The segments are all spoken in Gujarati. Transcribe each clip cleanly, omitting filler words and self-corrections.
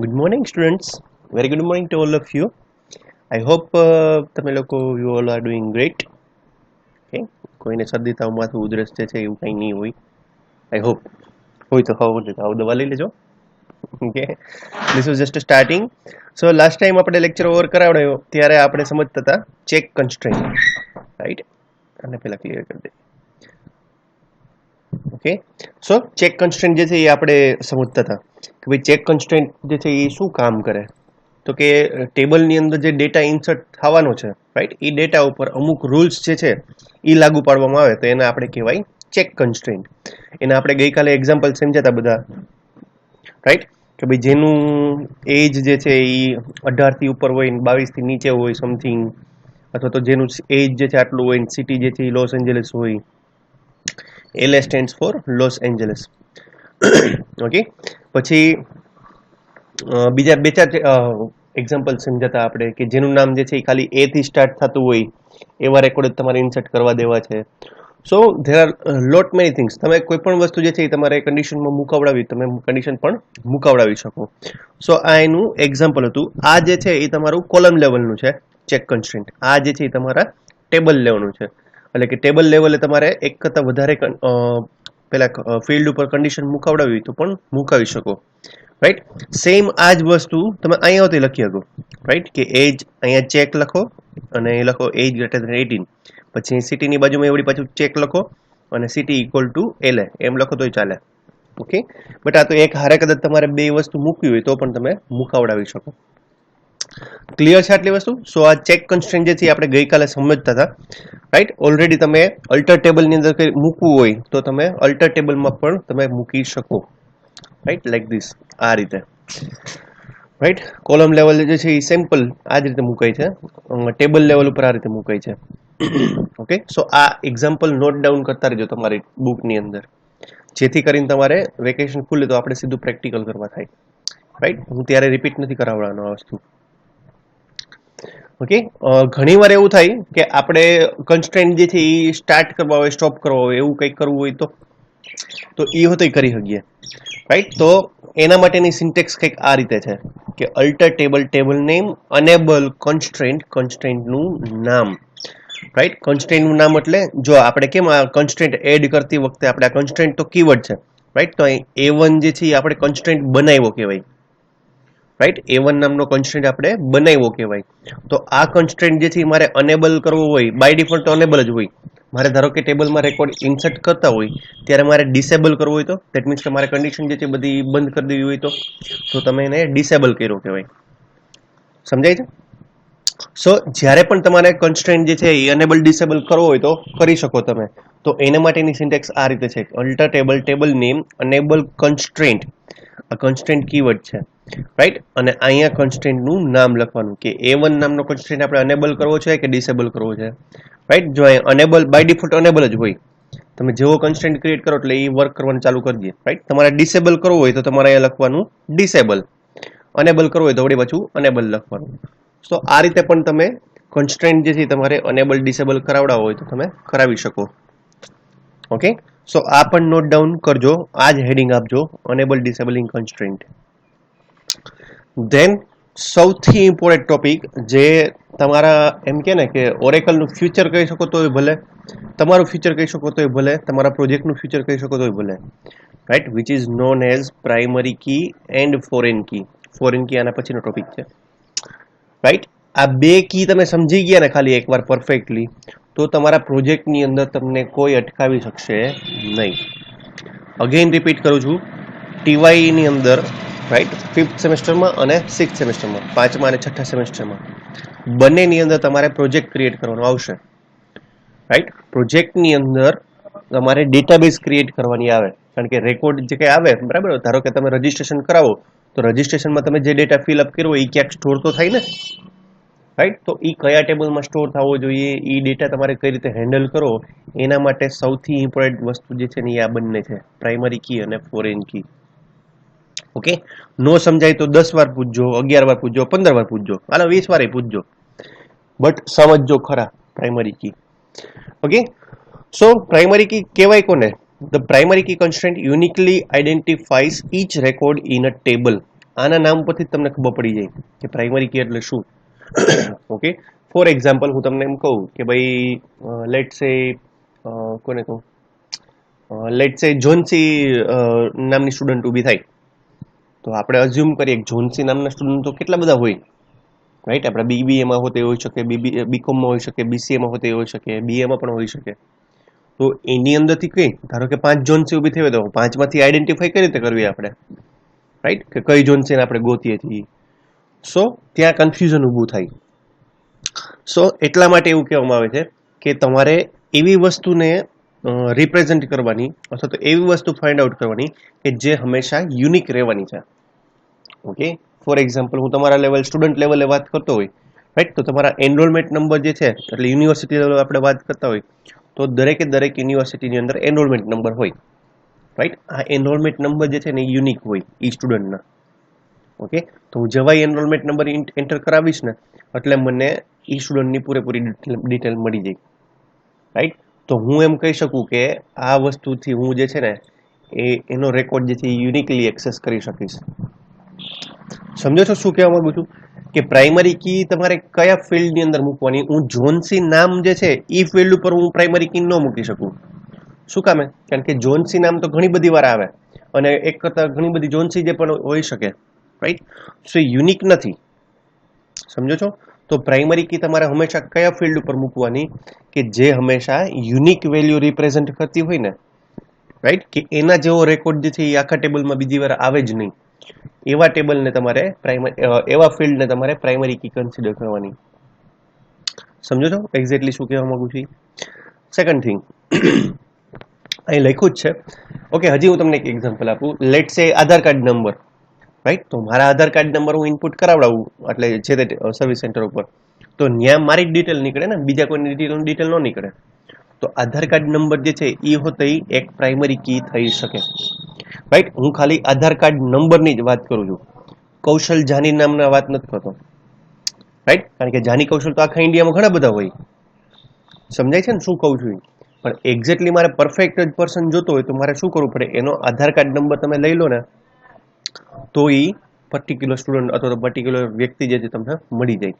Good morning, students. Very good morning to all of you. I hope તમે લોકો you all are doing great. Okay. કોઈને શરદી તાવ માથું ઉધરસ છે એવું કંઈ નહીં હોય. I hope. હોય તો આવું દવા લઈ લેજો. Okay. This was just a starting. So last time આપણે લેક્ચર ઓવર કરાવડાયો ત્યારે આપણે સમજતા હતા ચેક કન્સ્ટ્રેન્ટ. રાઈટ? આને પહેલા ક્લિયર કરી દે. ઓકે. સો ચેક કન્સ્ટ્રેન્ટ જે છે એ આપણે સમજતા હતા કે ભાઈ ચેક કન્સ્ટ્રેન્ટ જે છે એ શું કામ કરે, તો કે ટેબલની અંદર જે ડેટા ઇન્સર્ટ થવાનો છે, રાઈટ, એ ડેટા ઉપર અમુક રૂલ્સ જે છે એ લાગુ પાડવામાં આવે તો એને આપણે કહેવાય ચેક કન્સ્ટ્રેન્ટ. એને આપણે ગઈકાલે એક્ઝામ્પલ સમજાતા બધા, રાઈટ, કે ભાઈ જેનું એજ જે છે એ 18થી ઉપર હોય ને 22થી નીચે હોય સમથિંગ, અથવા તો જેનું એજ જે છે આટલું હોય ને સિટી જે છે એ લોસ એન્જલસ હોય. LA stands for Los Angeles. Okay. પછી બીજા બે ચાર એક્ઝામ્પલ સમજાતા આપણે કે જેનું નામ જે છે એ ખાલી A થી સ્ટાર્ટ થતું હોય એવા રેકોર્ડ તમારે ઇન્સર્ટ કરવા દેવા છે. So there are lot many things. તમે કોઈ પણ વસ્તુ જે છે એ તમારે કન્ડિશનમાં મુકાવડાવી, તમે કન્ડિશન પણ મુકાવડાવી શકો. સો આ એનું એક્ઝામ્પલ હતું. આ જે છે એ તમારું કોલમ લેવલનું છે ચેક કન્સ્ટ્રેન્ટ. આ જે છે એ તમારા ટેબલ લેવલનું છે. એટલે કે ટેબલ લેવલે તમારે એક કરતાં વધારે પેલા ફિલ્ડ ઉપર કન્ડિશન મુકાવડાવી તો પણ મુકાવી શકો. રાઈટ. સેમ આ જ વસ્તુ તમે અહીંયાથી લખી શકો. રાઈટ, કે એજ અહીંયા ચેક લખો અને એ લખો એજ ગ્રેટર ધેન 18. પછી સિટીની બાજુમાં એવડી પાછું ચેક લખો અને સિટી ઇક્વલ ટુ LA એમ લખો તોય ચાલે. ઓકે. બટ આ તો એક હારે કદાચ તમારે બે વસ્તુ મૂકવી હોય તો પણ તમે મુકાવડાવી શકો. ક્લિયર છે આટલી વસ્તુ? સો આ ચેક કન્સ્ટ્રેન્ટ જે છે આપણે ગઈકાલે સમજતા હતા. રાઈટ. ઓલરેડી તમે અલ્ટર ટેબલની અંદર કંઈ મૂકવું હોય તો તમે અલ્ટર ટેબલમાં પણ તમે મૂકી શકો. રાઈટ, લાઈક ધીસ, આ રીતે. રાઈટ. કોલમ લેવલ જે છે એ સિમ્પલ આ જ રીતે મુકાય છે, ટેબલ લેવલ ઉપર આ રીતે મુકાય છે. ઓકે. સો આ એક્ઝામ્પલ નોટ ડાઉન કરતા રહેજો તમારી બુકની અંદર, જેથી કરીને તમારે વેકેશન ખુલે તો આપણે સીધું પ્રેક્ટિકલ કરવા થાય. રાઈટ. હું ત્યારે રિપીટ નથી કરાવવાનો આ વસ્તુ. ઓકે. ઘણી વાર એવું થાય કે આપણે કન્સ્ટ્રેન્ટ જે છે એ સ્ટાર્ટ કરવા હોય, સ્ટોપ કરવા હોય, એવું કંઈક કરવું હોય તો એ હોતે કરી શકીએ. રાઈટ. તો એના માટેની સિન્ટેક્સ કંઈક આ રીતે છે કે alter table, table name, enable constraint, કન્સ્ટ્રેન્ટનું નામ. રાઈટ. કન્સ્ટ્રેન્ટનું નામ એટલે જો આપણે કેમ આ કન્સ્ટ્રેન્ટ એડ કરતી વખતે આપણે આ કન્સ્ટ્રેન્ટ તો કીવર્ડ છે, રાઈટ, તો અહીં A1 જે છે એ આપણે કન્સ્ટ્રેન્ટ બનાવ્યો કહેવાય. રાઈટ. A1 નામનો કન્સ્ટ્રેન્ટ આપણે બનાવ્યો કહેવાય. તો આ કન્સ્ટ્રેન્ટ જે છે મારે અનેબલ કરવો હોય, બાય ડિફોલ્ટ તો અનેબલ જ હોય. મારે ધારો કે ટેબલમાં રેકોર્ડ ઇન્સર્ટ કરતા હોય ત્યારે મારે ડિસેબલ કરવું હોય તો દેટ મીન્સ કે મારે કન્ડિશન જે છે બધી બંધ કરી દેવી હોય તો તમે એને ડિસેબલ કર્યો કહેવાય. સમજાય છે? સો જ્યારે પણ તમારે કન્સ્ટ્રેન્ટ જે છે એ અનેબલ ડિસેબલ કરવો હોય તો કરી શકો તમે. તો એના માટેની સિન્ટેક્સ આ રીતે છે: alter table, table name, enable constraint. આ કન્સ્ટ્રેન્ટ કીવર્ડ છે, રાઈટ. અને અહીંયા કન્સ્ટ્રેન્ટનું નામ લખવાનું કે A1 નામનો કન્સ્ટ્રેન્ટ આપણે અનેબલ કરવો છે કે ડિસેબલ કરવો છે. રાઈટ. જો અહીંયા અનેબલ બાય ડિફોલ્ટ અનેબલ જ હોય. તમે જેવો કન્સ્ટ્રેન્ટ ક્રિએટ કરો એટલે એ વર્ક કરવાનું ચાલુ કરી દે. રાઈટ. તમારે ડિસેબલ કરવું હોય તો તમારે અહીંયા લખવાનું ડિસેબલ, અનેબલ કરવું હોય તો વળી પાછું અનેબલ લખવાનું. તો આ રીતે પણ તમે કન્સ્ટ્રેન્ટ જે છે તમારે અનેબલ ડિસેબલ કરાવડાવો હોય તો તમે કરાવી શકો. ઓકે. સો આ પણ નોટ ડાઉન કરજો, આ જ હેડિંગ આપજો, અનેબલ ડિસેબલિંગ કન્સ્ટ્રેન્ટ. ધેન સૌથી ઇમ્પોર્ટન્ટ ટોપિક જે તમારા એમ કે ને કે ઓરેકલનું ફ્યુચર કહી શકો તોય ભલે, તમારું ફ્યુચર કહી શકો તોય ભલે, તમારા પ્રોજેક્ટનું ફ્યુચર કહી શકો તોય ભલે. Right. Which is known as primary key and foreign key. Foreign key આના પછીનો ટોપિક છે. રાઈટ. આ બે કી તમે સમજી ગયા ને ખાલી એકવાર પરફેક્ટલી, તો તમારા પ્રોજેક્ટની અંદર તમને કોઈ અટકાવી શકશે નહીં. અગેન રિપીટ કરું છું, TYની અંદર, રાઈટ, 5th સેમેસ્ટરમાં અને 6th સેમેસ્ટરમાં, 5મા અને 6ઠા સેમેસ્ટરમાં બંનેની અંદર તમારે પ્રોજેક્ટ ક્રિએટ કરવાનો આવશે. રાઈટ. પ્રોજેક્ટની અંદર તમારે ડેટાબેઝ ક્રિએટ કરવાની આવે, કારણ કે રેકોર્ડ જે કંઈ આવે, બરાબર, ધારો કે તમે રજીસ્ટ્રેશન કરાવો તો રજીસ્ટ્રેશનમાં તમે જે ડેટા ફિલઅપ કર્યો એ ક્યાંક સ્ટોર તો થાય ને. રાઈટ. તો એ કયા ટેબલમાં સ્ટોર થવો જોઈએ, એ ડેટા તમારે કઈ રીતે હેન્ડલ કરો, એના માટે સૌથી ઇમ્પોર્ટન્ટ વસ્તુ જે છે ને એ આ બંને છે, પ્રાઇમરી કી અને ફોરેન કી. ઓકે. નો સમજાય તો 10 વાર પૂછજો, 11 વાર પૂછજો, 15 વાર પૂછજો, હાલો 20 વાર પૂછજો, બટ સમજજો ખરા પ્રાઇમરી કી. ઓકે. સો પ્રાઇમરી કી કહેવાય કોને? The primary key constraint uniquely identifies each record in a table. આના નામ પરથી જ તમને ખબર પડી જાય કે પ્રાઇમરી કી એટલે શું. ઓકે, ફોર એક્ઝામ્પલ હું તમને એમ કહું કે ભાઈ લેટ સે કોને કહું, લેટ સે જોન્સી નામની સ્ટુડન્ટ ઊભી થાય, તો આપણે અઝ્યુમ કરીએ કે જોન્સી નામના સ્ટુડન્ટ તો કેટલા બધા હોય, રાઈટ. આપણે બીબીએમાં હોતે હોઈ શકે, બીકોમમાં હોઈ શકે, બીસીએમાં હોતે હોઈ શકે, બીએમાં પણ હોઈ શકે. તો એની અંદરથી કઈ ધારો કે 5 જોન્સી ઊભી થઈ હોય તો 5માંથી આઈડેન્ટિફાઈ કઈ રીતે કરવી આપણે, રાઈટ, કે કઈ જોન્સીને આપણે ગોતીએ છીએ. સો ત્યાં કન્ફ્યુઝન ઊભું થાય. સો એટલા માટે એવું કહેવામાં આવે છે કે તમારે એવી વસ્તુને રિપ્રેઝેન્ટ કરવાની અથવા તો એવી વસ્તુ ફાઇન્ડ આઉટ કરવાની કે જે હંમેશા યુનિક રહેવાની છે. ઓકે, ફોર એક્ઝામ્પલ હું તમારા લેવલ સ્ટુડન્ટ લેવલે વાત કરતો હોય, રાઈટ, તો તમારા એનરોલમેન્ટ નંબર જે છે એટલે યુનિવર્સિટી લેવલે આપણે વાત કરતા હોય તો દરેકે દરેક યુનિવર્સિટીની અંદર એનરોલમેન્ટ નંબર હોય, રાઈટ. આ એનરોલમેન્ટ નંબર જે છે ને એ યુનિક હોય એ સ્ટુડન્ટના. ઓકે, તો હું જેવાય એનરોલમેન્ટ નંબર એન્ટર કરાવીશ ને એટલે મને એ સ્ટુડન્ટની પૂરેપૂરી ડિટેલ મળી જાય, રાઈટ. તો હું એમ કહી શકું કે આ વસ્તુથી હું જે છે ને એનો રેકોર્ડ જે છે એ યુનિકલી એક્સેસ કરી શકીશ. સમજો છો શું કહેવા માંગુ છું? કે પ્રાઇમરી કી તમારે કયા ફિલ્ડની અંદર મૂકવાની, હું જોન્સી નામ જે છે એ ફિલ્ડ ઉપર હું પ્રાઇમરી કી ન મૂકી શકું. શું કામે? કારણ કે જોન્સી નામ તો ઘણી બધી વાર આવે અને એક કરતા ઘણી બધી જોન્સી જે પણ હોઈ શકે, રાઈટ. સો યુનિક નથી, સમજો છો? તો પ્રાઇમરી કી તમારે હંમેશા કયા ફિલ્ડ ઉપર મૂકવાની કે જે હંમેશા યુનિક વેલ્યુ રિપ્રેઝેન્ટ કરતી હોય ને, રાઈટ, કે એના જેવો રેકોર્ડ જે છે એ આખા ટેબલમાં બીજી વાર આવે જ નહીં, એવા ટેબલને તમારે એવા ફિલ્ડને તમારે પ્રાઇમરી કી કન્સિડર કરવાની. સમજો છો એક્ઝેક્ટલી શું કહેવા માંગુ છું? સેકન્ડ થિંગ અહીં લખ્યું જ છે. ઓકે, હજી હું તમને એક એક્ઝામ્પલ આપું. લેટ સે આધાર કાર્ડ નંબર, રાઈટ. તો મારા આધાર કાર્ડ નંબર હું ઇનપુટ કરાવડાવું એટલે છે તે સર્વિસ સેન્ટર ઉપર, તો ત્યાં મારી જ ડિટેલ નીકળે ને, બીજા કોઈની ડિટેલ ન નીકળે. તો આધાર કાર્ડ નંબર જે છે એ હોતે એક પ્રાઇમરી કી થઈ શકે, રાઈટ. હું ખાલી આધાર કાર્ડ નંબરની જ વાત કરું છું, કૌશલ જાની નામના વાત નથી કરતો, રાઈટ. કારણ કે જાની કૌશલ તો આખા ઇન્ડિયામાં ઘણા બધા હોય, સમજાય છે ને શું કહું છું? પણ એક્ઝેક્ટલી મારે પરફેક્ટ જ પર્સન જોતો હોય તો મારે શું કરવું પડે? એનો આધાર કાર્ડ નંબર તમે લઈ લો ને તો એ પર્ટિક્યુલર સ્ટુડન્ટ અથવા તો પર્ટિક્યુલર વ્યક્તિ જે છે તમને મળી જાય,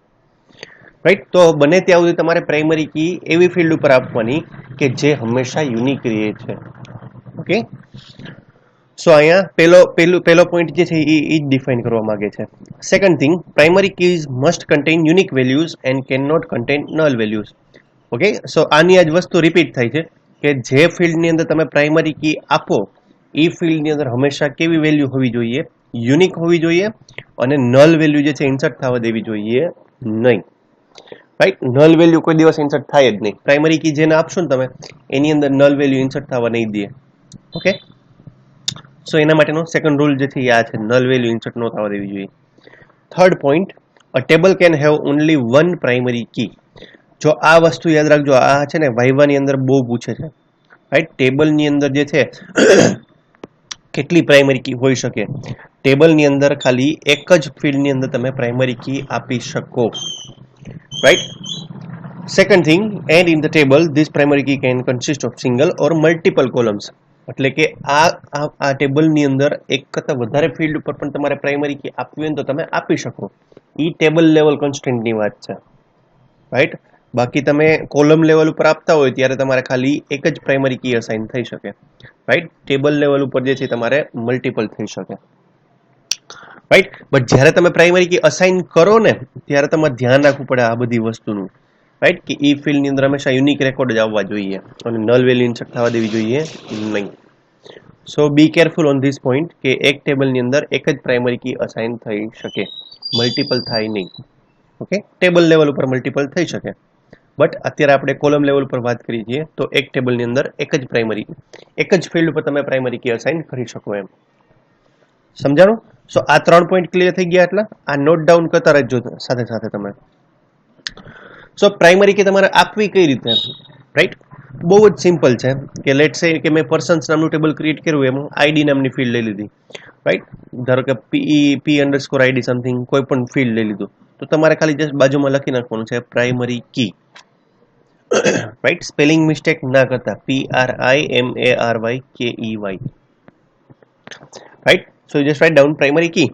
રાઈટ. તો બને ત્યાં સુધી તમારે પ્રાઇમરી કી એવી ફિલ્ડ ઉપર આપવાની કે જે હંમેશા યુનિક રહે છે. ઓકે, સો અહીંયા પેલો પોઈન્ટ જે છે એ જ ડિફાઇન કરવા માંગે છે. Second thing, primary keys must contain unique values and can not contain null values. Okay, so આની આજ વસ્તુ રિપીટ થાય છે કે જે ફિલ્ડની અંદર તમે પ્રાઇમરી કી આપો એ ફિલ્ડની અંદર હંમેશા કેવી વેલ્યુ હોવી જોઈએ? યુનિક હોવી જોઈએ અને નલ વેલ્યુ જે છે ઇન્સર્ટ થવા દેવી જોઈએ નહીં, રાઈટ. નલ વેલ્યુ કોઈ દિવસ ઇન્સર્ટ થાય જ નહીં. પ્રાઇમરી કી જેને આપશો ને તમે એની અંદર નલ વેલ્યુ ઇન્સર્ટ થવા નહીં દે. ઓકે, સો એના માટેનો સેકન્ડ રૂલ જે છે આ છે, નલ વેલ્યુ ઇન્સર્ટ ન થવા દેવી જોઈએ. Third point, a table can have only one primary key. જો આ વસ્તુ યાદ રાખજો, આ છે ને વાઇવાની અંદર બહુ પૂછે છે, રાઈટ. ટેબલની અંદર જે છે કેટલી પ્રાઇમરી કી હોઈ શકે? ટેબલની અંદર ખાલી એક જ ફિલ્ડની અંદર તમે પ્રાઇમરી કી આપી શકો, right. Second thing, and in the table this primary key can consist of single or multiple columns. એટલે કે આ ટેબલની અંદર એક કરતાં વધારે ફિલ્ડ ઉપર પણ તમારે પ્રાઇમરી કી આપવી હોય તો તમે આપી શકો. એ ટેબલ લેવલ કન્સ્ટ્રેન્ટની વાત છે, રાઈટ. બાકી તમે કોલમ લેવલ ઉપર આપતા હોય ત્યારે તમારે ખાલી એક જ પ્રાઇમરી કી અસાઇન થઈ શકે, રાઈટ. ટેબલ લેવલ ઉપર જે છે તમારે મલ્ટિપલ થઈ શકે, રાઈટ. બટ જ્યારે તમે પ્રાઇમરી કી અસાઇન કરો ને ત્યારે તમારે ધ્યાન રાખવું પડે આ બધી વસ્તુનું, રાઈટ, કે એ ફિલ્ડની અંદર હંમેશા યુનિક રેકોર્ડ જ આવવા જોઈએ અને નલ વેલ્યુ ઇન્સર્ટ થવા દેવી જોઈએ નહીં. So be careful on this point કે એક ટેબલની અંદર એક જ પ્રાઇમરી કી અસાઇન થઈ શકે, મલ્ટિપલ થાય નહીં. ઓકે, ટેબલ લેવલ ઉપર મલ્ટિપલ થઈ શકે, બટ અત્યારે આપણે કોલમ લેવલ પર વાત કરીએ છીએ તો એક ટેબલની અંદર એક જ ફિલ્ડ ઉપર તમે પ્રાઇમરી કી અસાઇન કરી શકો એમ. સમજાણું? સો આ 3 પોઈન્ટ ક્લિયર થઈ ગયા. એટલે આ નોટ ડાઉન કરતા રહેજો સાથે સાથે તમે. સો પ્રાઇમરી કી તમારે આપવી કઈ રીતે, રાઈટ? બહુ જ સિમ્પલ છે કે લેટ સે કે મેં પર્સન્સ નામનું ટેબલ ક્રિએટ કર્યું, એમાં આઈડી નામની ફિલ્ડ લઈ લીધી, રાઈટ. ધારો કે P_ID સમથિંગ કોઈ પણ ફિલ્ડ લઈ લીધું તો તમારે ખાલી જસ્ટ બાજુમાં લખી નાખવાનું છે primary key, right. Spelling mistake ના કરતા, PRIMARYKEY, right. So just write down primary key.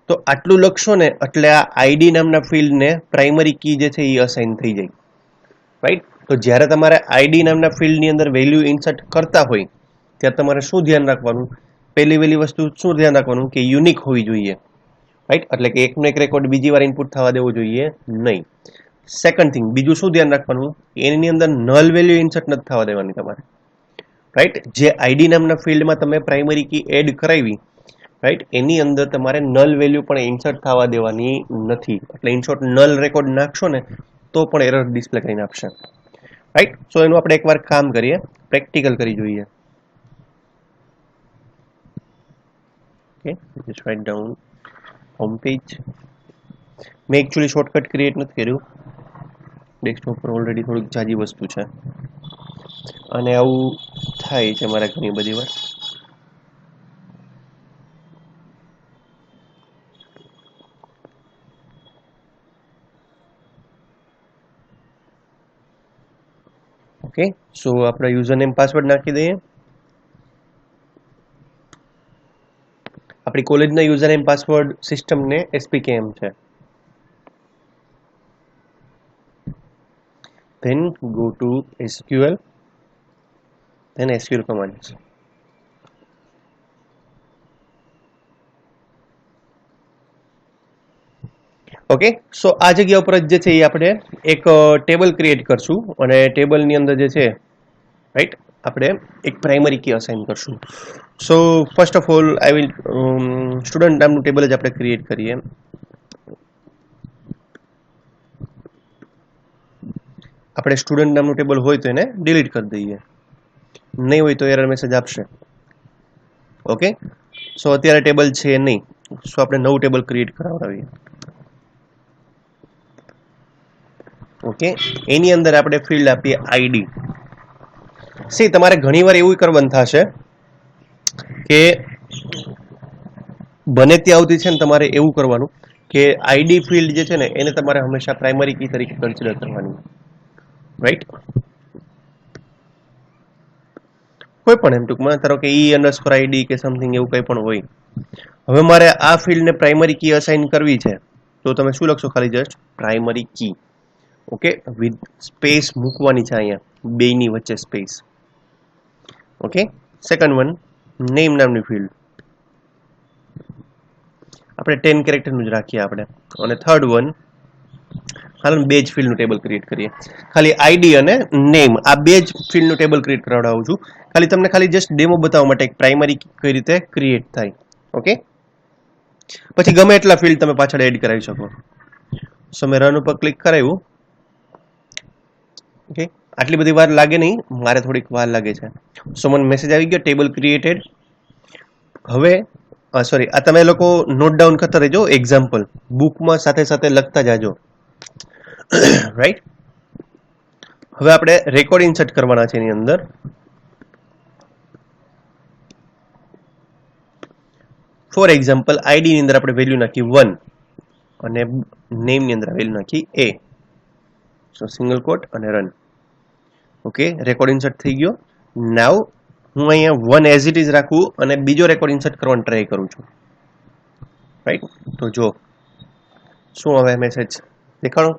તો આટલું લખશો ને એટલે આ આઈડી નામના ફિલ્ડને પ્રાઇમરી કી જે છે એ અસાઇન થઈ જાય, રાઈટ. તો જ્યારે તમારે આઈડી નામના ફિલ્ડની અંદર વેલ્યુ ઇન્સર્ટ કરતા હોય ત્યારે તમારે શું ધ્યાન રાખવાનું? પહેલી વસ્તુ શું ધ્યાન રાખવાનું કે યુનિક હોવી જોઈએ, રાઈટ. એટલે કે એકનો એક રેકોર્ડ બીજી વાર ઇનપુટ થવા દેવો જોઈએ નહીં. સેકન્ડ થિંગ, બીજું શું ધ્યાન રાખવાનું? એની અંદર નલ વેલ્યુ ઇન્સર્ટ નથી થવા દેવાની તમારે, રાઈટ. જે આઈડી નામના ફિલ્ડમાં તમે પ્રાઇમરી કી એડ કરાવી, રાઈટ, એની અંદર તમારે નલ વેલ્યુ પણ ઇન્સર્ટ થવા દેવાની નથી. એટલે ઇનશોર્ટ નલ રેકોર્ડ નાખશો ને તો પણ એરર ડિસ્પ્લે કરીને આપશે, રાઈટ. સો એનું આપણે એકવાર કામ કરીએ, પ્રેક્ટિકલ કરી જોઈએ. Okay, just write down home page. મેં એકચ્યુઅલી શોર્ટકટ ક્રિએટ નથી કર્યું, ડેસ્કટોપ પર ઓલરેડી થોડીક જાજી વસ્તુ છે અને આવું થાય છે મારા ઘણી બધી વાર. ઓકે, સો આપણે યુઝર નેમ પાસવર્ડ નાખી દઈએ. આપણી કોલેજના યુઝર નેમ પાસવર્ડ સિસ્ટમને SPKM છે. then go to SQL, then SQL commands. Okay, so આ જગ્યા ઉપર જે છે એ આપણે એક ટેબલ ક્રિએટ કરશું અને ટેબલની અંદર જે છે, રાઈટ, આપણે એક પ્રાઇમરી કી અસાઇન કરશું. So first of all I will student નામનું ટેબલ જ આપણે ક્રિએટ કરીએ. આપણે સ્ટુડન્ટ નામનું ટેબલ હોય તો એને ડિલીટ કરી દઈએ, નહીં હોય તો એરર મેસેજ આપશે. ઓકે, સો અત્યારે ટેબલ છે નહીં, સો આપણે નવું ટેબલ ક્રિએટ કરાવડાવીએ. ઓકે, એની અંદર આપણે ફિલ્ડ આપીએ આઈડી. સી તમારે ઘણીવાર એવું કરવાનું થશે કે બને ત્યાં આવતી છે ને તમારે એવું કરવાનું કે આઈડી ફિલ્ડ જે છે ને એને તમારે હંમેશા પ્રાઇમરી કી તરીકે કન્સિડર કરવાની, રાઈટ. કોઈ પણ એમ ટૂંકમાં ધારો કે E_ID કે સમથિંગ એવું કંઈ પણ હોય. હવે મારે આ ફિલ્ડને પ્રાઇમરી કી અસાઇન કરવી છે તો તમે શું લખશો? ખાલી just primary key. Okay, with space મૂકવાની છે અહીંયા બેની વચ્ચે space. Okay, second one name નામની ફિલ્ડ આપણે 10 કેરેક્ટરનું જ રાખીએ આપણે. અને થર્ડ વન, હાલ બે જ ફિલ્ડનું ટેબલ ક્રિએટ કરીએ. ખાલી આઈડી અને નેમ આ બે જ ફિલ્ડનું ટેબલ ક્રિએટ કરાવડાવું છું, ખાલી તમને ખાલી જસ્ટ ડેમો બતાવવા માટે એક પ્રાઇમરી કઈ રીતે ક્રિએટ થાય. ઓકે, પછી ગમે એટલા ફિલ્ડ તમે પાછળ એડ કરાવી શકો. સો મેં રન ઉપર ક્લિક કરાવ્યું. ઓકે, આટલી બધી વાર લાગે નહીં, મારે થોડીક વાર લાગે છે. સો મને મેસેજ આવી ગયો ટેબલ ક્રિએટેડ. હવે સોરી, આ તમે લોકો નોટ ડાઉન કરતા રહેજો, એક્ઝામ્પલ બુકમાં સાથે સાથે લખતા જાજો, રાઈટ. હવે આપણે રેકોર્ડ ઇન્સર્ટ કરવાના છે એની અંદર. ફોર એક્ઝામ્પલ આઈડી ની અંદર આપણે વેલ્યુ નાખી 1 અને નેમ ની અંદર વેલ્યુ નાખી A. સો સિંગલ કોટ અને રન. ઓકે, રેકોર્ડ ઇન્સર્ટ થઈ ગયો. નાવ હું અહીંયા 1 એઝ ઇટ ઇઝ રાખું અને બીજો રેકોર્ડ ઇન્સર્ટ કરવાનો ટ્રાય કરું છું, રાઈટ. તો જો શું હવે મેસેજ દેખાડો?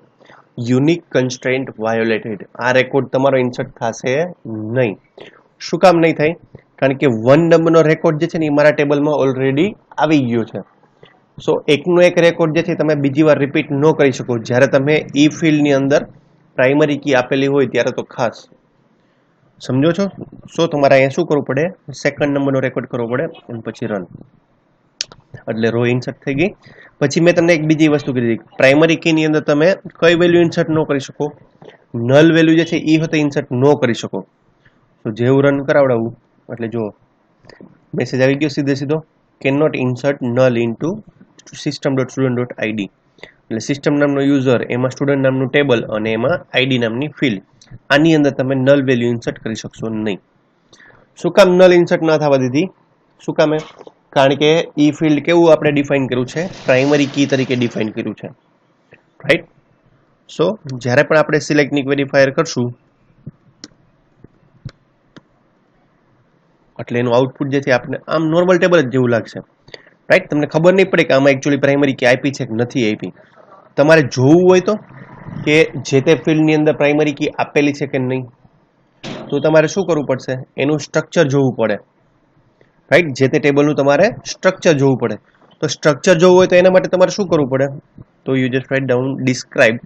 Unique constraint violated. આ રેકોર્ડ તમારો ઇન્સર્ટ થશે નહીં. શું કામ નહીં થાય? કારણ કે 1 નંબરનો રેકોર્ડ જે છે ને એ મારા ટેબલમાં ઓલરેડી આવી ગયો છે. સો એકનો એક રેકોર્ડ જે છે તમે બીજી વાર રિપીટ ન કરી શકો. જ્યારે તમે ઈ ફિલ્ડની અંદર પ્રાઇમરી કી આપેલી હોય ત્યારે તો ખાસ સમજો છો. સો તમારે અહીંયા શું કરવું પડે? સેકન્ડ નંબરનો રેકોર્ડ કરવો પડે અને પછી રન, એટલે રો ઇન્સર્ટ થઈ ગઈ. પછી મેં તમને એક બીજી વસ્તુ કીધી, પ્રાઇમરી કી ની અંદર તમે કઈ વેલ્યુ ઇન્સર્ટ ન કરી શકો? નલ વેલ્યુ જે છે એ હોતે ઇન્સર્ટ ન કરી શકો. તો જેવું રન કરાવડાવું એટલે જો મેસેજ આવી ગયો સીધો can not insert null into system.student.id. એટલે સિસ્ટમ નામનો યુઝર, એમાં સ્ટુડન્ટ નામનું ટેબલ અને એમાં આઈડી નામની ફિલ્ડ, આની અંદર તમે નલ વેલ્યુ ઇન્સર્ટ કરી શકશો નહીં. શું કામ નલ ઇન્સર્ટ ના થવા દીધી? શું કામ? કારણ કે ઈ ફિલ્ડ કેવું આપણે ડિફાઇન કર્યું છે? પ્રાઇમરી કી તરીકે ડિફાઇન કર્યું છે, રાઈટ. સો જ્યારે પણ આપણે સિલેક્ટ ની વેરીફાયર કરશું એટલે એનું આઉટપુટ જે છે આપણે આમ નોર્મલ ટેબલ જ જેવું લાગશે. રાઈટ. તમને ખબર નહીં પડે કે આમાં એકચ્યુઅલી પ્રાઇમરી કી આપી છે કે નથી આપી. તમારે જોવું હોય તો કે જે તે ફિલ્ડની અંદર પ્રાઇમરી કી આપેલી છે કે નહીં, તો તમારે શું કરવું પડશે? એનું સ્ટ્રક્ચર જોવું પડે. રાઈટ, જે તે ટેબલનું તમારે સ્ટ્રક્ચર જોવું પડે. તો સ્ટ્રક્ચર જોવું હોય તો એના માટે તમારે શું કરવું પડે? તો you just write down describe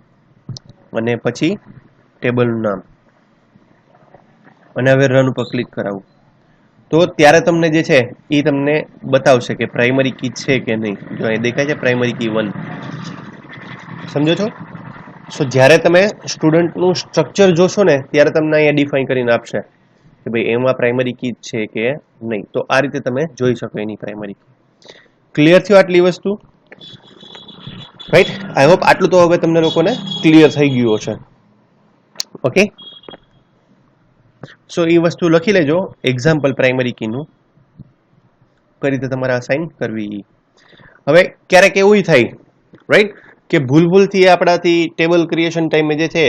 અને પછી ટેબલનું નામ, અને હવે રન ઉપર ક્લિક કરાવું. તો ત્યારે તમને જે છે એ તમને બતાવશે કે પ્રાઇમરી કી છે કે નહીં. જો અહીં દેખાય છે પ્રાઇમરી કી 1. સમજો છો? સો જ્યારે તમે સ્ટુડન્ટનું સ્ટ્રક્ચર જોશો ને ત્યારે તમને અહીંયા ડિફાઇન કરીને આપશે કે ભાઈ એમાં પ્રાઇમરી કી છે કે નહીં. તો આ રીતે તમે જોઈ શકો એની પ્રાઇમરી કી. ક્લિયર થયું આટલી વસ્તુ? રાઈટ, આઈ હોપ આટલું તો હવે તમને લોકોને ક્લિયર થઈ ગયું હશે. ઓકે, સો એ વસ્તુ લખી લેજો, એક્ઝામ્પલ પ્રાઇમરી કીનું કઈ રીતે તમારે અસાઇન કરવી. હવે ક્યારેક એવું થાય રાઈટ કે ભૂલથી આપણાથી ટેબલ ક્રિએશન ટાઈમે જે છે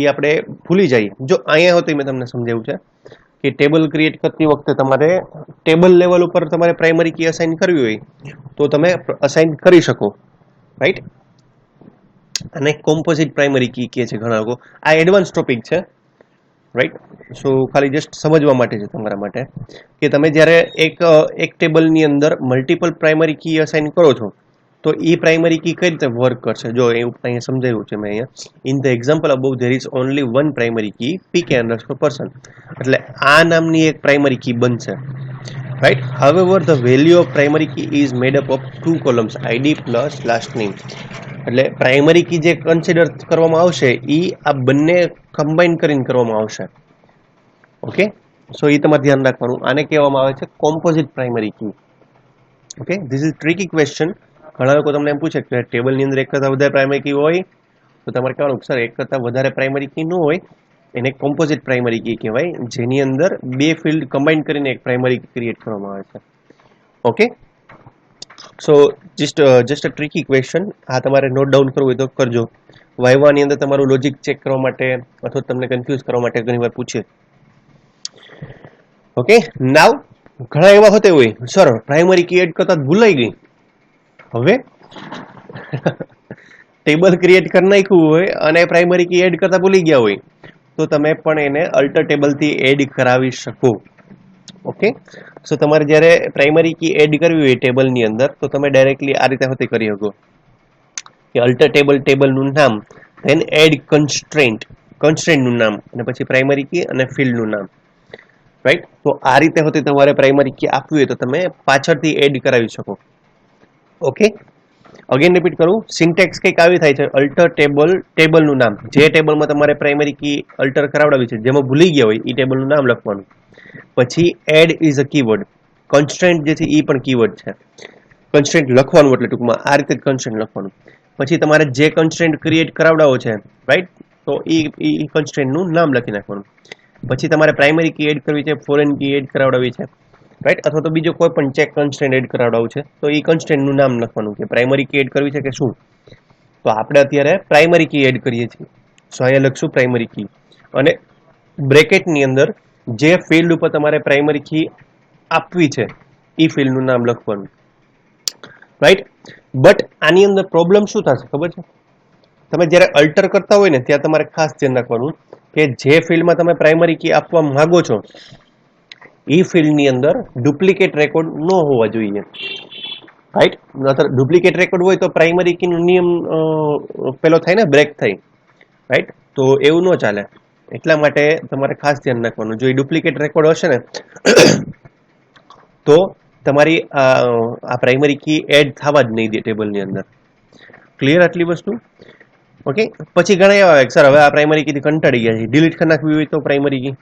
એ આપણે ભૂલી જઈએ. જો અહીંયા હોતી મેં તમને સમજાવ્યું છે કે ટેબલ ક્રિએટ કરતી વખતે તમારે ટેબલ લેવલ ઉપર તમારે પ્રાઇમરી કી અસાઇન કરવી હોય તો તમે અસાઇન કરી શકો. રાઈટ, અને કોમ્પોઝિટ પ્રાઇમરી કી કહે છે ઘણા લોકો. આ એડવાન્સ ટોપિક છે. રાઈટ, સો ખાલી જસ્ટ સમજવા માટે છે તમારા માટે કે તમે જ્યારે એક ટેબલની અંદર મલ્ટિપલ પ્રાઇમરી કી અસાઇન કરો છો તો એ પ્રાઇમરી કી કઈ રીતે વર્ક કરશે. જો એવું અહીંયા સમજાવ્યું છે મેં અહીંયા. In the example above there is only one primary key pk_person. એટલે આ નામની એક પ્રાઇમરી કી બનશે. Right, however the value of primary key is made up of 2 columns id plus last name. એટલે પ્રાઇમરી કી જે કન્સિડર કરવામાં આવશે એ આ બંને કમ્બાઈન કરીને કરવામાં આવશે. ઓકે, સો એ તમારે ધ્યાન રાખવાનું. આને કહેવામાં આવે છે composite primary key. Okay, this is tricky question. ઘણા લોકો તમને એમ પૂછે કે ટેબલની અંદર એક કરતાં વધારે પ્રાઇમરી કી હોય તો તમારે કહેવાનું સર એક કરતાં વધારે પ્રાઇમરી કી ન હોય એને કોમ્પોઝિટ પ્રાઇમરી કી કહેવાય, જેની અંદર બે ફિલ્ડ કમ્બાઈન કરીને એક પ્રાઇમરી કી ક્રિએટ કરવામાં આવે છે. Okay, so just a tricky question. આ તમારે નોટ ડાઉન કરવું હોય તો કરજો. વાયવાની અંદર તમારું લોજિક ચેક કરવા માટે અથવા તમને કન્ફ્યુઝ કરવા માટે ઘણી વાર પૂછે. ઓકે, નાવ ઘણા એવા હોતે હોય સર પ્રાઇમરી કી એડ કરતા ભૂલાઈ ગઈ. હવે ટેબલ ક્રિએટ કરી નાખ્યું હોય અને પ્રાઇમરી કી એડ કરતા ભૂલી ગયા હોય તો તમે પણ એને અલ્ટર ટેબલથી એડ કરાવી શકો. ઓકે, સો તમારે જ્યારે પ્રાઇમરી કી એડ કરવી હોય ટેબલની અંદર તો તમે ડાયરેક્ટલી આ રીતે હોતી કરી શકો કે અલ્ટર ટેબલનું નામ, ધેન એડ કન્સ્ટ્રેન્ટનું નામ અને પછી પ્રાઇમરી કી અને ફિલ્ડનું નામ. રાઈટ, તો આ રીતે હોતી તમારે પ્રાઇમરી કી આપવી હોય તો તમે પાછળથી એડ કરાવી શકો. ઓકે, અગેન રિપીટ કરું, સિન્ટેક્સ કંઈક આવી થાય છે. અલ્ટર ટેબલનું નામ, જે ટેબલમાં તમારે પ્રાઇમરી કી અલ્ટર કરાવડાવી છે જેમાં ભૂલી ગયા હોય એ ટેબલનું નામ લખવાનું. પછી add is a keyword, constraint જે છે એ પણ કીવર્ડ છે. કન્સ્ટ્રેન્ટ લખવાનું એટલે ટૂંકમાં આ રીતે કન્સ્ટ્રેન્ટ લખવાનું. પછી તમારે જે કન્સ્ટ્રેન્ટ ક્રિએટ કરાવડાવો છે રાઈટ, તો એ કન્સ્ટ્રેન્ટનું નામ લખી નાખવાનું. પછી તમારે પ્રાઇમરી કી એડ કરવી છે, ફોરેન કી એડ કરાવડાવી છે રાઈટ, અથવા તો બીજો કોઈ પણ ચેક કન્સ્ટ્રેન્ટ એડ કરાવડાવવું છે તો એ કન્સ્ટ્રેન્ટનું નામ લખવાનું કે પ્રાઇમરી કી એડ કરવી છે કે શું. તો આપણે અત્યારે પ્રાઇમરી કી એડ કરીએ છીએ, સો અહીંયા લખશું પ્રાઇમરી કી અને બ્રેકેટની અંદર જે ફિલ્ડ ઉપર તમારે પ્રાઇમરી કી આપવી છે એ ફિલ્ડનું નામ લખવાનું. રાઈટ, બટ આની અંદર પ્રોબ્લેમ શું થશે ખબર છે? તમે જ્યારે અલ્ટર કરતા હોય ને ત્યાં તમારે ખાસ ધ્યાન રાખવાનું કે જે ફિલ્ડમાં તમે પ્રાઇમરી કી આપવા માંગો છો એ ફિલ્ડની અંદર ડુપ્લિકેટ રેકોર્ડ ન હોવા જોઈએ. રાઈટ, ડુપ્લિકેટ રેકોર્ડ હોય તો પ્રાઇમરી કીનો નિયમ પેલો થાય ને, બ્રેક થાય. રાઈટ, તો એવું ન ચાલે. એટલા માટે તમારે ખાસ ધ્યાન રાખવાનું. જો એ ડુપ્લિકેટ રેકોર્ડ હશે ને તો તમારી આ પ્રાઇમરી કી એડ થવા જ નહીં દે ટેબલની અંદર. ક્લિયર આટલી વસ્તુ? ઓકે, પછી ઘણા એવા આવે સર હવે આ પ્રાઇમરી કીથી કંટાળી ગયા છે, ડિલીટ કરી નાખવી હોય તો પ્રાઇમરી કી,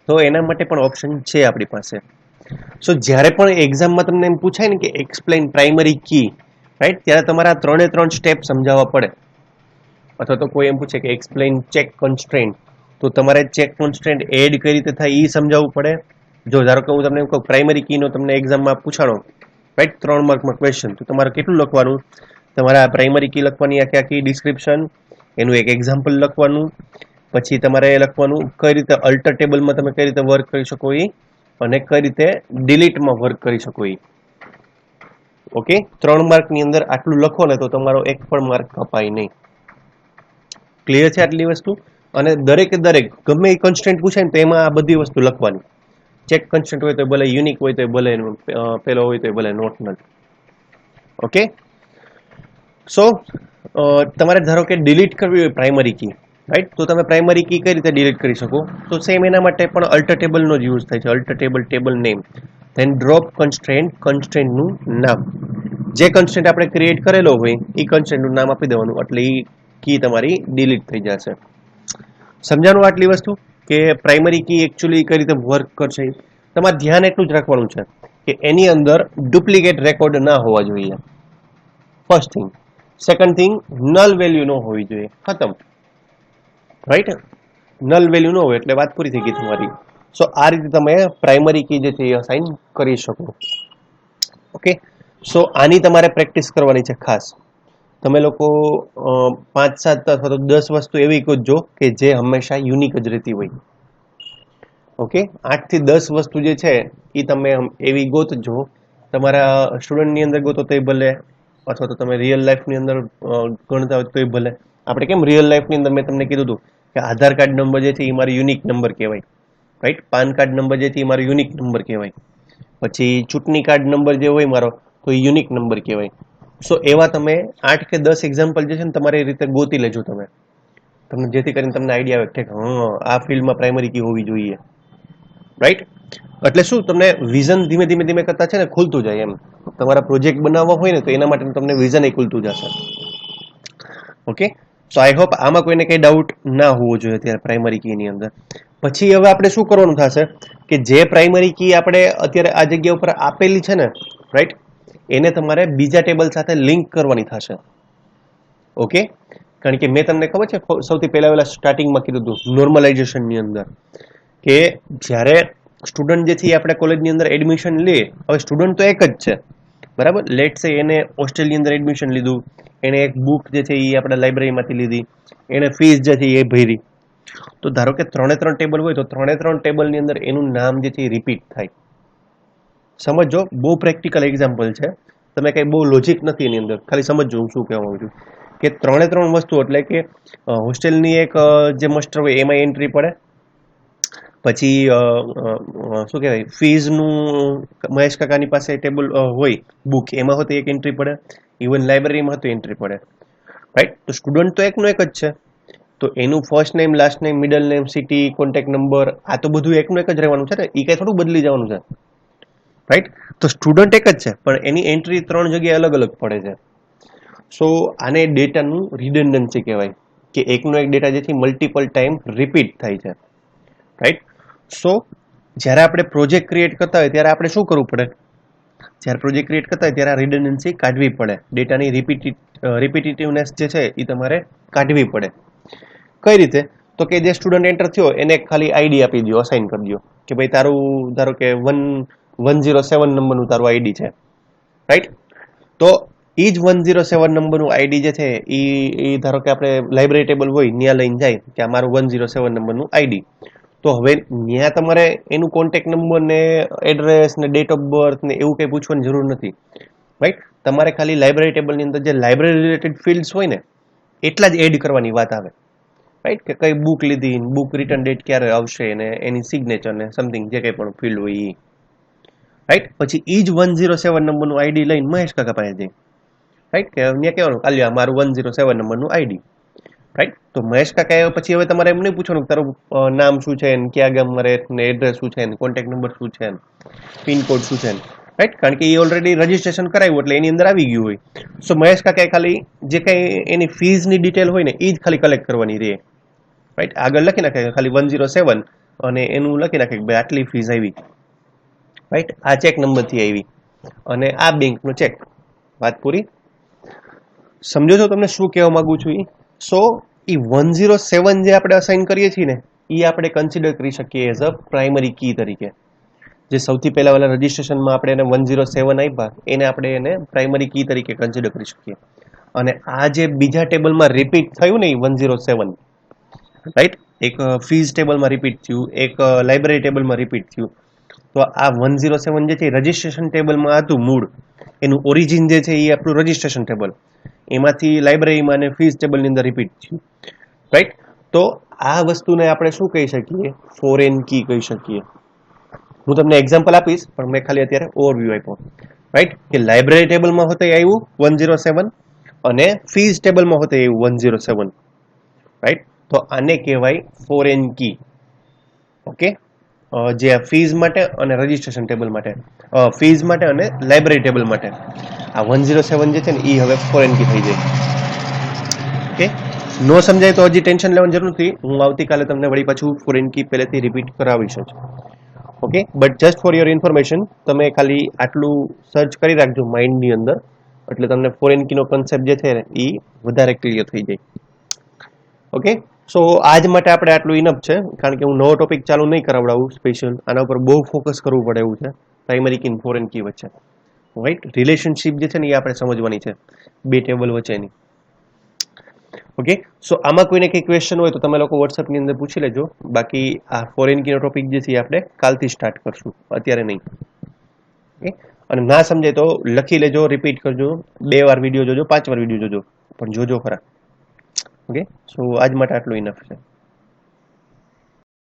તો એના માટે પણ ઓપ્શન છે આપણી પાસે. સો જ્યારે પણ એક્ઝામમાં તમને એમ પૂછાય ને કે એક્સપ્લેન પ્રાઇમરી કી રાઈટ, ત્યારે તમારે આ 3 સ્ટેપ સમજાવવા પડે. અથવા તો કોઈ એમ પૂછે કે એક્સપ્લેન ચેક કન્સ્ટ્રેન્ટ, તો તમારે ચેક કન્સ્ટ્રેન્ટ એડ કઈ રીતે થાય એ સમજાવવું પડે. જો ધારો કે હું તમને કહું પ્રાઇમરી કીનો તમને એક્ઝામમાં પૂછાણો રાઈટ 3 માર્કમાં ક્વેશ્ચન, તો તમારે કેટલું લખવાનું? તમારે આ પ્રાઇમરી કી લખવાની આખી ડિસ્ક્રિપ્શન, એનું એક એક્ઝામ્પલ લખવાનું, પછી તમારે લખવાનું કઈ રીતે અલ્ટર ટેબલમાં તમે કઈ રીતે વર્ક કરી શકો એ, અને કઈ રીતે ડિલીટમાં વર્ક કરી શકો એ. ઓકે, 3 માર્કની અંદર આટલું લખો ને તો તમારો એક પણ માર્ક કપાય નહીં. ક્લિયર છે આટલી વસ્તુ? અને દરેકે દરેક ગમે એ કન્સ્ટન્ટ પૂછાય ને તો એમાં આ બધી વસ્તુ લખવાની. ચેક કન્સ્ટન્ટ હોય તો ભલે યુનિક હોય તો ભલે પેલો હોય તો ભલે નોટ નલ. ઓકે, સો તમારે ધારો કે ડિલીટ કરવી હોય પ્રાઇમરી કી, રાઈટ? તો તમે પ્રાઇમરી કી કઈ રીતે ડિલીટ કરી શકો? તો સેમ એના માટે પણ અલ્ટર ટેબલનો જ યુઝ થાય છે. Alter table, table name, then drop constraint, કન્સ્ટ્રેન્ટનું નામ. જે કન્સ્ટ્રેન્ટ આપણે ક્રિએટ કરેલો હોય એ કન્સ્ટ્રેન્ટનું નામ આપી દેવાનું, એટલે એ કી તમારી ડિલીટ થઈ જશે. સમજાણું આટલી વસ્તુ કે પ્રાઇમરી કી એકચ્યુઅલી કઈ રીતે વર્ક કરશે? તમારે ધ્યાન એટલું જ રાખવાનું છે કે એની અંદર ડુપ્લિકેટ રેકોર્ડ ના હોવા જોઈએ. First thing. Second thing, null value ન હોવી જોઈએ. ખતમ, રાઈટ? નલ વેલ્યુ ન હોય એટલે વાત પૂરી થઈ ગઈ તમારી. સો આ રીતે તમે પ્રાઇમરી કી જે છે એ અસાઇન કરી શકો. ઓકે, સો આની તમારે પ્રેક્ટિસ કરવાની છે ખાસ. તમે લોકો 5, 7 અથવા તો 10 વસ્તુ એવી ગોતજો કે જે હંમેશા યુનિક જ રહેતી હોય. ઓકે, 8 થી 10 વસ્તુ જે છે એ તમે એવી ગોતજો. તમારા સ્ટુડન્ટની અંદર ગોતો તોય ભલે, અથવા તો તમે રિયલ લાઈફની અંદર ગણતા હોય તોય ભલે. આપણે કેમ રિયલ લાઈફની અંદર મેં તમને કીધું હતું કે આધાર કાર્ડ નંબર જે છે એ મારો યુનિક નંબર કહેવાય, રાઈટ? પાન કાર્ડ નંબર જે છે એ મારો યુનિક નંબર કહેવાય. પછી ચૂંટણી કાર્ડ નંબર જે હોય મારો, તો એ યુનિક નંબર કહેવાય. સો એવા તમે 8 કે 10 એક્ઝામ્પલ જે છે ને તમારી રીતે ગોતી લેજો તમે, જેથી કરીને તમને આઈડિયા આવે કે હા આ ફિલ્ડમાં પ્રાઇમરી કી હોવી જોઈએ, રાઈટ? એટલે શું, તમને વિઝન ધીમે ધીમે ધીમે કરતા છે ને ખુલતું જાય. એમ તમારા પ્રોજેક્ટ બનાવવા હોય ને તો એના માટે તમને વિઝન એ ખુલતું જશે. ઓકે, સો આઈ હોપ આમાં કોઈને કઈ ડાઉટ ના હોવો જોઈએ અત્યારે પ્રાઇમરી કીની અંદર. પછી હવે આપણે શું કરવાનું થશે કે જે પ્રાઇમરી કી આપણે અત્યારે આ જગ્યા ઉપર આપેલી છે ને, રાઈટ, એને તમારે બીજા ટેબલ સાથે લિંક કરવાની થશે. ઓકે, કારણ કે મેં તમને ખબર છે સૌથી પહેલા સ્ટાર્ટિંગમાં કીધું હતું નોર્મલાઇઝેશનની અંદર કે જ્યારે સ્ટુડન્ટ જે છે આપણે કોલેજની અંદર એડમિશન લે, હવે સ્ટુડન્ટ તો એક જ છે, બરાબર? લેટ સે એને હોસ્ટેલની અંદર એડમિશન લીધું, એને એક બુક જે છે એ આપણે લાઇબ્રેરીમાંથી લીધી, એને ફીસ જે છે એ ભરી. તો ધારો કે 3 ટેબલ હોય તો 3 ટેબલની અંદર એનું નામ જે છે એ રિપીટ થાય. સમજો, બહુ પ્રેક્ટિકલ એક્ઝામ્પલ છે, તમે કઈ બહુ લોજિક નથી એની અંદર, ખાલી સમજો હું શું કહેવા માંગુ છું. કે 3 વસ્તુ એટલે કે હોસ્ટેલની એક જે માસ્ટર હોય એમાં એન્ટ્રી પડે, પછી શું કહેવાય ફીઝનું મહેશ કાકાની પાસે ટેબલ હોય બુક, એમાં હોય તો એક એન્ટ્રી પડે, ઇવન લાઇબ્રેરીમાં તો એન્ટ્રી પડે, રાઈટ? તો સ્ટુડન્ટ તો એકનો એક જ છે, તો એનું first name, last name, middle name, city, contact number, આ તો બધું એકનું એક જ રહેવાનું છે ને, એ કઈ થોડું બદલી જવાનું છે, રાઈટ? તો સ્ટુડન્ટ એક જ છે પણ એની એન્ટ્રી 3 જગ્યાએ અલગ અલગ પડે છે. સો આને ડેટાનું રિડન્ડન્સી કહેવાય કે એકનો એક ડેટા જેથી મલ્ટિપલ ટાઈમ રિપીટ થાય છે, રાઈટ? સો જ્યારે આપણે પ્રોજેક્ટ ક્રિએટ કરતા હોય ત્યારે આપણે શું કરવું પડે? જ્યારે પ્રોજેક્ટ ક્રિએટ કરતા હોય ત્યારે આ રિડન્ડન્સી કાઢવી પડે, ડેટાની રિપીટિટિવનેસ જે છે એ તમારે કાઢવી પડે. કઈ રીતે? તો કે જે સ્ટુડન્ટ એન્ટર થયો એને ખાલી આઈડી આપી દો, અસાઇન કરી દો કે ભાઈ તારું ધારો કે 107 નંબરનું તારું આઈડી છે, રાઈટ? તો એ જ 107 નંબરનું આઈડી જે છે એ ધારો કે આપણે લાઇબ્રેરી ટેબલ હોય ત્યાં લઈને જાય કે આ મારું 107 નંબરનું આઈડી. તો હવે ત્યાં તમારે એનું કોન્ટેક્ટ નંબર ને એડ્રેસ ને ડેટ ઓફ બર્થ ને એવું કંઈ પૂછવાની જરૂર નથી, રાઈટ? તમારે ખાલી લાઇબ્રેરી ટેબલની અંદર જે લાઇબ્રેરી રિલેટેડ ફિલ્ડ્સ હોય ને એટલા જ એડ કરવાની વાત આવે, રાઈટ? કે કઈ બુક લીધી, બુક રિટર્ન ડેટ ક્યારે આવશે ને એની સિગ્નેચર ને સમથિંગ જે કંઈ પણ ફિલ્ડ હોય એ, રાઈટ? પછી એ જ 107 નંબરનું આઈડી લઈને મહેશ કાકા પાસે જાય, રાઈટ? કે અહીંયા કહેવાનું આલ્યો મારું 107 નંબરનું આઈડી, રાઈટ? તો મહેશ કાકા પછી હવે તમારે એમ નહીં પૂછવાનું તારું નામ શું છે ને ક્યાં ગામમાં રહે ને એડ્રેસ શું છે ને કોન્ટેક્ટ નંબર શું છે ને પિનકોડ શું છે ને, રાઈટ? કારણ કે એ ઓલરેડી રજીસ્ટ્રેશન કરાવ્યું એટલે એની અંદર આવી ગયું હોય. સો મહેશ કાકાએ ખાલી જે કંઈ એની ફીઝની ડિટેલ હોય ને એ જ ખાલી કલેક્ટ કરવાની રહે, રાઈટ? આગળ લખી નાખે ખાલી 107 અને એનું લખી નાખે કે ભાઈ આટલી ફીઝ આવી, રાઈટ? આ ચેક નંબરથી આવી અને આ બેંકનો ચેક. વાત પૂરી? સમજો છો તમને શું કહેવા માંગુ છું એ? સો એ 107 જે આપણે અસાઇન કરીએ છીએ ને એ આપણે કન્સિડર કરી શકીએ એઝ અ પ્રાઇમરી કી તરીકે. જે સૌથી પહેલા વાળા રજીસ્ટ્રેશનમાં આપણે એને 107 આપ્યા એને આપણે એને પ્રાઇમરી કી તરીકે કન્સિડર કરી શકીએ. અને આ જે બીજા ટેબલમાં રિપીટ થયું ને 107, રાઈટ? એક ફીઝ ટેબલમાં રિપીટ થયું, એક લાઇબ્રેરી ટેબલમાં રિપીટ થયું. તો આ 107 જે છે રજીસ્ટ્રેશન ટેબલમાં હતું મૂળ, એનું ઓરિજિન જે છે એ આપણું રજિસ્ટ્રેશન ટેબલ, એમાંથી લાઇબ્રેરીમાં અને ફીસ ટેબલની અંદર રિપીટ થયું, રાઈટ. તો આ વસ્તુને આપણે શું કહી શકીએ? ફોરેન કી કહી શકીએ. હું તમને એક્ઝામ્પલ આપીશ, પણ મેં ખાલી અત્યારે ઓવરવ્યૂ આપ્યો, રાઈટ. કે લાઇબ્રેરી ટેબલમાં હોતે આવ્યું 107 અને ફીસ ટેબલમાં હોતે આવ્યું 107, રાઈટ. તો આને કહેવાય ફોરેન કી. ઓકે, જે આ ફીઝ માટે અને રજિસ્ટ્રેશન ટેબલ માટે, ફીઝ માટે અને લાઇબ્રેરી ટેબલ માટે આ 107 જે છે ને એ હવે ફોરેન કી થઈ જાય. ઓકે, નો સમજાય તો હજી ટેન્શન લેવાની જરૂર નથી, હું આવતીકાલે તમને વળી પાછું ફોરેન કી પહેલેથી રિપીટ કરાવીશ જ. Okay, but just for your information તમે ખાલી આટલું સર્ચ કરી રાખજો માઇન્ડની અંદર, એટલે તમને ફોરેન કીનો કન્સેપ્ટ જે છે એ વધારે ક્લિયર થઈ જાય. ઓકે, સો આજ માટે આપણે આટલું ઇનફ છે, કારણ કે હું નવો ટોપિક ચાલુ નહીં કરાવડાવું સ્પેશિયલ, આના ઉપર બહુ ફોકસ કરવું પડે એવું છે પ્રાઇમરી કી અને ફોરેન કી વચ્ચે, રાઈટ. રિલેશનશિપ જે છે ને એ આપણે સમજવાની છે બે ટેબલ વચ્ચેની. ઓકે, સો આમાં કોઈને કંઈ ક્વેશ્ચન હોય તો તમે લોકો વોટ્સઅપની અંદર પૂછી લેજો, બાકી આ ફોરેન કીનો ટોપિક જે છે એ આપણે કાલથી સ્ટાર્ટ કરશું, અત્યારે નહીં. ઓકે, અને ના સમજાય તો લખી લેજો, રિપીટ કરજો, 2 વાર વિડીયો જોજો, 5 વાર વિડીયો જોજો, પણ જોજો ખરા. ઓકે, સો આજ માટે આટલું ઇનફ છે.